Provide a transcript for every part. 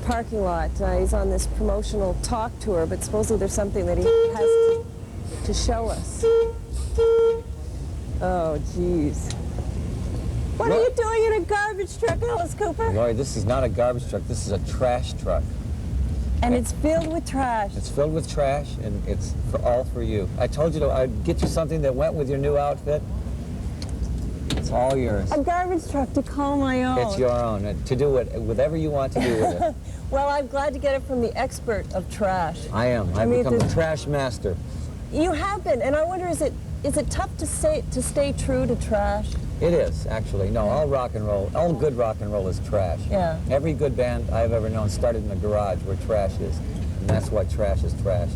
parking lot. He's on this promotional talk tour, but supposedly there's something that he has to show us. Oh, jeez. What are you doing in a garbage truck, Alice Cooper? Lori, this is not a garbage truck. This is a trash truck. And it's filled with trash. It's filled with trash, and it's all for you. I told you I'd get you something that went with your new outfit. It's all yours. A garbage truck to call my own. It's your own, to do whatever you want to do with it. Well, I'm glad to get it from the expert of trash. I am. I've become the trash master. You have been, and I wonder, is it tough to stay true to trash? It is, actually. No, all rock and roll, all good rock and roll is trash. Yeah. Every good band I've ever known started in a garage where trash is, and that's why trash is trash.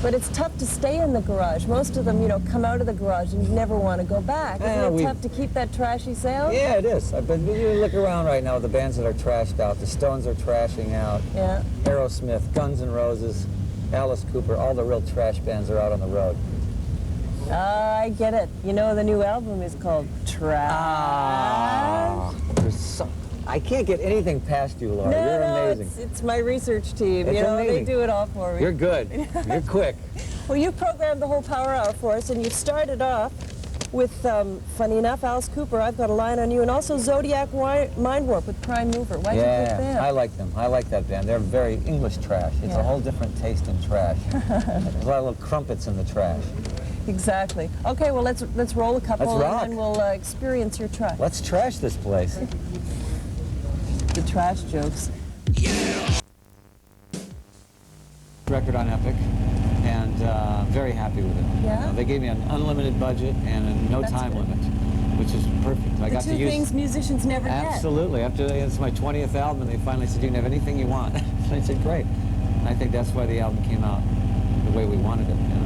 But it's tough to stay in the garage. Most of them, you know, come out of the garage and you never want to go back. Isn't it tough to keep that trashy sound? Yeah, it is. But you look around right now, the bands that are trashed out. The Stones are trashing out. Yeah. Aerosmith, Guns N' Roses, Alice Cooper, all the real trash bands are out on the road. I get it. You know, the new album is called Trash. I can't get anything past you, Laura. You're amazing. It's my research team. It's amazing. They do it all for me. You're good. You're quick. Well, you programmed the whole Power Hour for us, and you started off with, funny enough, Alice Cooper. I've got a line on you, and also Zodiac Mind Warp with Prime Mover. Why'd you pick them? I like them. I like that band. They're very English trash. It's a whole different taste in trash. There's a lot of little crumpets in the trash. Exactly. Okay, well, let's roll a couple, let's rock. And then we'll experience your trash. Let's trash this place. The trash jokes. Yeah. Record on Epic, and very happy with it. Yeah? They gave me an unlimited budget and a no time limit, which is perfect. I got to use two things musicians never get. Absolutely. After it's my 20th album, and they finally said, you can have anything you want. And I said, great. And I think that's why the album came out the way we wanted it. You know?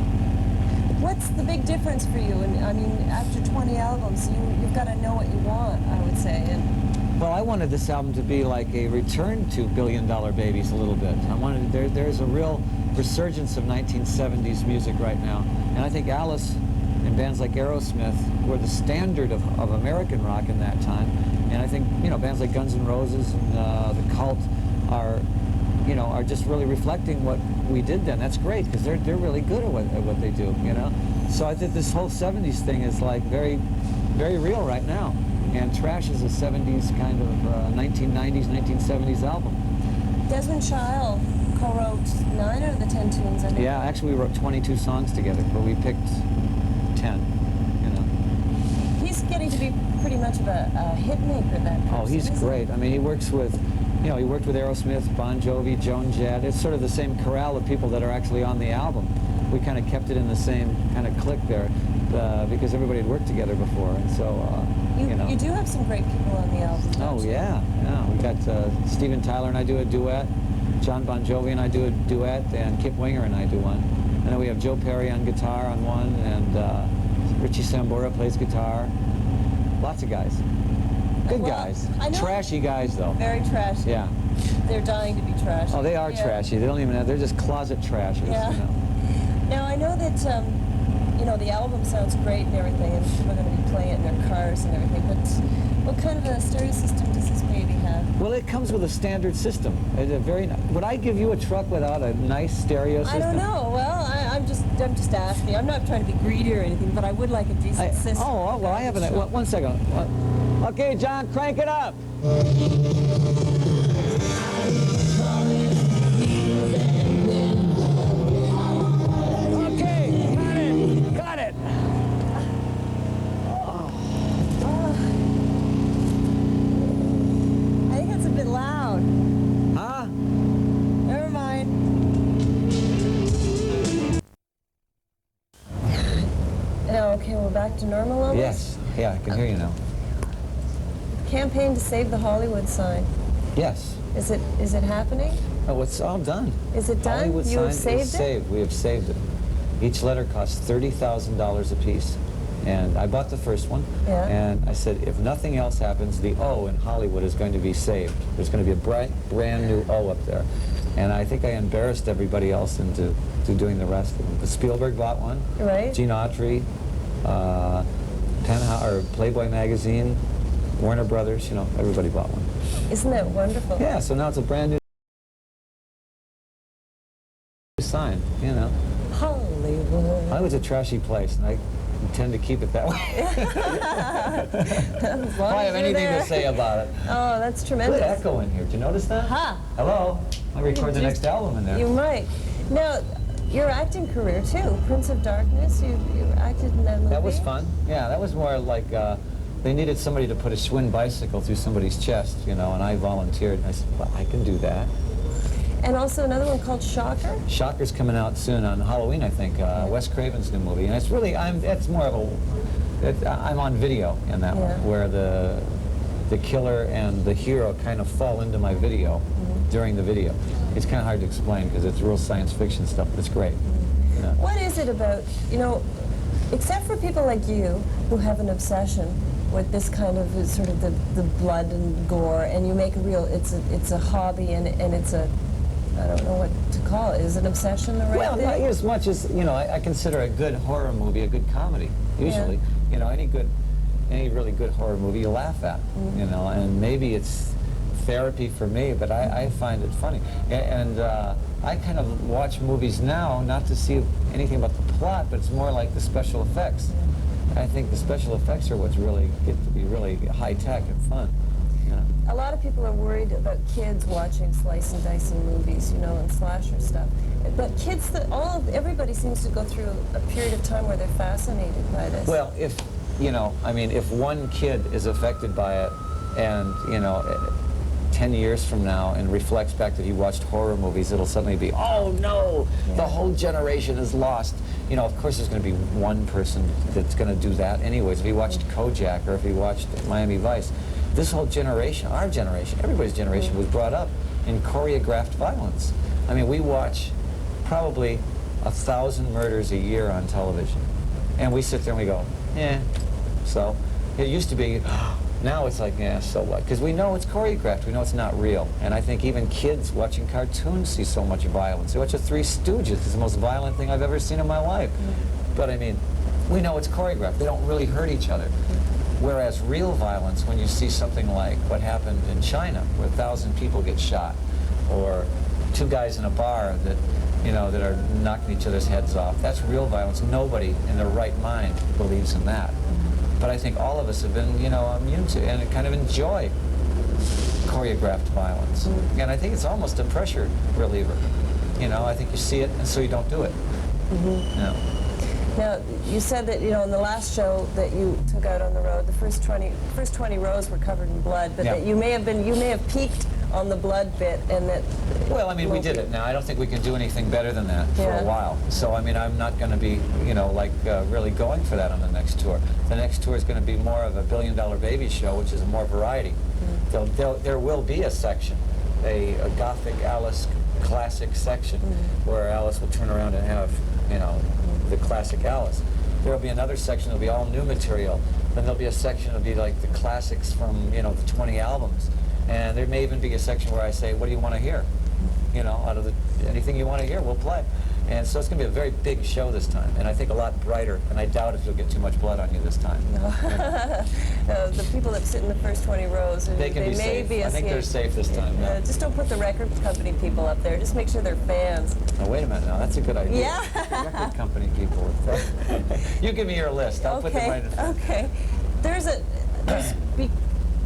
What's the big difference for you? And I mean, after 20 albums, you've got to know what you want, I would say. And well, I wanted this album to be like a return to Billion Dollar Babies a little bit. I wanted there's a real resurgence of 1970s music right now, and I think Alice and bands like Aerosmith were the standard of American rock in that time. And I think bands like Guns N' Roses and the Cult are just really reflecting what we did then. That's great, because they're really good at what they do, you know? So I think this whole 70s thing is like very, very real right now. And Trash is a 70s kind of 1990s, 1970s album. Desmond Child co-wrote 9 out of the 10 tunes, I think. Yeah, actually we wrote 22 songs together, but we picked 10, you know? He's getting to be pretty much of a hit maker, that person. Oh, he's great. I mean, he works with, he worked with Aerosmith, Bon Jovi, Joan Jett. It's sort of the same corral of people that are actually on the album. We kind of kept it in the same kind of clique there because everybody had worked together before, and so, You do have some great people on the album, don't you? Yeah. We got Steven Tyler and I do a duet, John Bon Jovi and I do a duet, and Kip Winger and I do one. And then we have Joe Perry on guitar on one, and Richie Sambora plays guitar. Lots of guys. Good guys. Trashy guys, though. Very trashy. Yeah. They're dying to be trashy. Oh, they are trashy. They don't even have, they're just closet trashers, Yeah. you know. Now, I know that, the album sounds great and everything, and people are going to be playing it in their cars and everything, but what kind of a stereo system does this baby have? Well, it comes with a standard system. It's a very would I give you a truck without a nice stereo system? I don't know. Well, I'm just asking. I'm not trying to be greedy or anything, but I would like a decent system. Well, I have an... One second. Okay, John, crank it up. Okay, we're back to normal levels? Yes. Yeah, I can hear you now. Campaign to save the Hollywood sign. Yes. Is it happening? Oh, it's all done. Is it done? Hollywood You have sign is saved. We have saved it. Each letter costs $30,000 a piece. And I bought the first one. Yeah. And I said, if nothing else happens, the O in Hollywood is going to be saved. There's going to be a brand new O up there. And I think I embarrassed everybody else into doing the rest of them. But Spielberg bought one. Right. Gene Autry. Playboy magazine, Warner Brothers, everybody bought one. Isn't that wonderful? Yeah, so now it's a brand new Hollywood's a trashy place, and I intend to keep it that way. If I have anything to say about it. Oh, that's tremendous. Good echo in here. Did you notice that? Huh. Hello. I'll record the next album in there. You might. Now, your acting career, too. Prince of Darkness, you acted in that movie. That was fun. Yeah, that was more like they needed somebody to put a Schwinn bicycle through somebody's chest, you know, and I volunteered. And I said, well, I can do that. And also another one called Shocker? Shocker's coming out soon on Halloween, I think. Wes Craven's new movie. And it's really, it's more of a, I'm on video in that one, where the killer and the hero kind of fall into my video during the video. It's kind of hard to explain because it's real science fiction stuff, but it's great. Yeah. What is it about, you know, except for people like you who have an obsession with this kind of sort of the blood and gore, and you make a real, it's a hobby and it's a, I don't know what to call it. Is an obsession the right Well, thing? not as much as, you know, I consider a good horror movie a good comedy, usually. Yeah. You know, any really good horror movie you laugh at, you know, and maybe it's therapy for me, but I find it funny. And I kind of watch movies now, not to see anything about the plot, but it's more like the special effects. I think the special effects are what's really, get to be really high-tech and fun. A lot of people are worried about kids watching slice and dicing movies, you know, and slasher stuff. But kids, everybody seems to go through a period of time where they're fascinated by this. Well, if, you know, I mean, if one kid is affected by it and, you know, 10 years from now and reflects back that he watched horror movies, it'll suddenly be, oh no, the whole generation is lost. You know, of course there's going to be one person that's going to do that anyways. If he watched Kojak or if he watched Miami Vice, this whole generation, our generation, everybody's generation was brought up in choreographed violence. I mean, we watch probably 1,000 murders a year on television. And we sit there and we go, yeah. So it used to be, now it's like, yeah, so what? Because we know it's choreographed, we know it's not real. And I think even kids watching cartoons see so much violence. They watch the Three Stooges, it's the most violent thing I've ever seen in my life. But I mean, we know it's choreographed, they don't really hurt each other. Whereas real violence, when you see something like what happened in China, where 1,000 people get shot, or 2 guys in a bar that, you know, that are knocking each other's heads off, that's real violence. Nobody in their right mind believes in that. But I think all of us have been, you know, immune to and kind of enjoy choreographed violence. And I think it's almost a pressure reliever. You know, I think you see it, and so you don't do it. Yeah. Now, you said that, you know, in the last show that you took out on the road, the first 20 rows were covered in blood, but that you may have peaked on the blood bit, and that... Well, I mean, we did it. Now, I don't think we can do anything better than that for a while. So, I mean, I'm not going to be, you know, like, really going for that on the next tour. The next tour is going to be more of a $1 Billion Baby show, which is more variety. There will be a section, a Gothic Alice classic section, where Alice will turn around and have, you know, the classic Alice. There will be another section that'll be all new material. Then there'll be a section that'll be like the classics from, you know, the 20 albums. And there may even be a section where I say, what do you want to hear? You know, out of anything you want to hear, we'll play. And so it's going to be a very big show this time, and I think a lot brighter, and I doubt if you'll get too much blood on you this time. The people that sit in the first 20 rows, they can be safe. I think they're safe this time. Just don't put the record company people up there. Just make sure they're fans. Now, wait a minute. Now, that's a good idea. Yeah. Record company people. You give me your list. I'll put them right in front. Okay. There's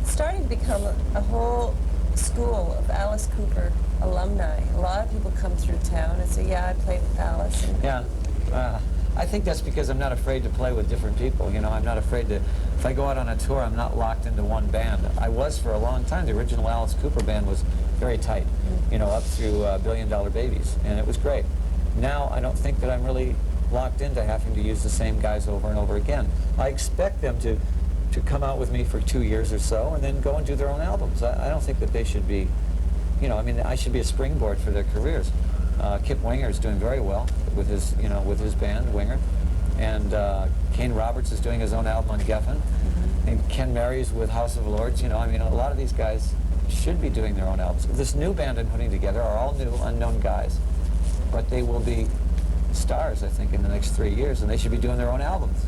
starting to become a whole school of Alice Cooper alumni. A lot of people come through town and say, yeah, I played with Alice. Yeah. I think that's because I'm not afraid to play with different people. You know, I'm not afraid to, if I go out on a tour, I'm not locked into one band. I was for a long time. The original Alice Cooper band was very tight, you know, up through $1 Billion Babies, and it was great. Now, I don't think that I'm really locked into having to use the same guys over and over again. I expect them to come out with me for 2 years or so and then go and do their own albums. I don't think that they should be, you know, I mean, I should be a springboard for their careers. Kip Winger is doing very well with his, you know, with his band, Winger. And Kane Roberts is doing his own album on Geffen. And Ken Mary's with House of Lords. You know, I mean, a lot of these guys should be doing their own albums. This new band I'm putting together are all new, unknown guys. But they will be stars, I think, in the next 3 years, and they should be doing their own albums.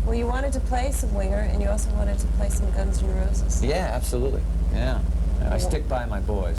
Well, you wanted to play some Winger, and you also wanted to play some Guns N' Roses. Yeah, absolutely. Yeah. I stick by my boys.